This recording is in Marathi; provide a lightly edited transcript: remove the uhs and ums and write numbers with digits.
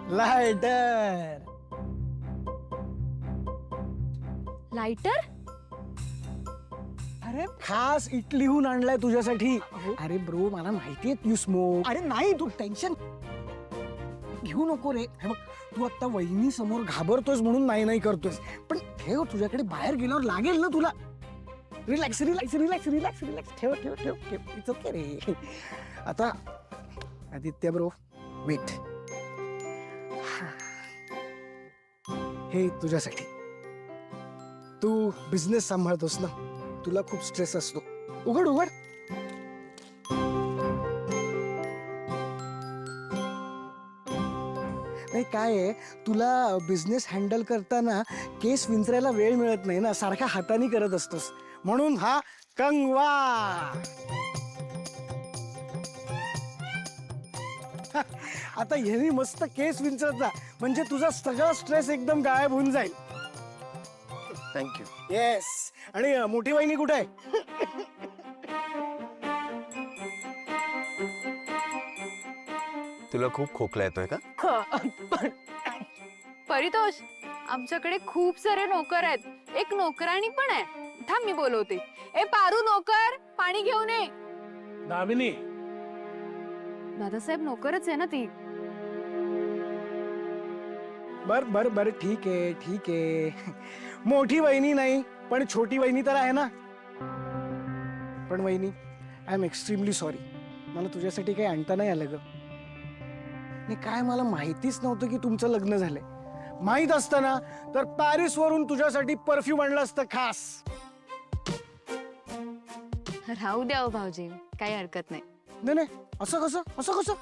लायटर. लाइटर? अरे खास इटलीहून आणलाय तुझ्यासाठी. अरे ब्रो मला माहितीये तू स्मोक. अरे नाही तू टेन्शन घेऊ नको रे. हे बघ तू आता वहिनी समोर घाबरतोस म्हणून नाही नाही करतोस, पण ठेव तुझ्याकडे बाहेर गेल्यावर लागेल ना तुला. Relax relax relax relax relax. ठेव ठेव ठेव ठेव. इट्स ओके रे. आता आदित्य ब्रो वेट. हे तुझ्यासाठी. तू बिझनेस सांभाळतोस ना, तुला खूप स्ट्रेस असतो. उघड उघड. नाही काय आहे, तुला बिझनेस हँडल करताना केस विंचरायला वेळ मिळत नाही ना, सारखा हाताने करत असतोस, म्हणून हा कंगवा. आता ह्यानी मस्त केस विंचरत जा, म्हणजे तुझा सगळा स्ट्रेस एकदम गायब होऊन जाईल. थँक्यू. येस. आणि मोठी वहिनी कुठे आहे? तुला खूप खोकला येतोय का? परितोष, आमच्याकडे खूप सारे नोकर आहेत. एक नोकराणी पण आहे. थांब मी बोलवते. ए पारू नोकर, पाणी घेऊन ये. दामिनी. दादासाहेब नोकरच आहे ना ती. बर बर बर ठीक आहे ठीक आहे. मोठी वहिनी नाही पण छोटी वहिनी तर आहे ना. पण वहिनी आय एम एक्स्ट्रीमली सॉरी. मला तुझ्यासाठी काही आणता नाही आलं ग. नाही काय मला माहितीच नव्हतं की तुमचं लग्न झालंय. माहित असताना तर पॅरिस वरून तुझ्यासाठी परफ्यूम आणलं असतं खास. राहू द्या हो भाऊजी, काही हरकत नाही. नाही नाही असं कसं असं कसं.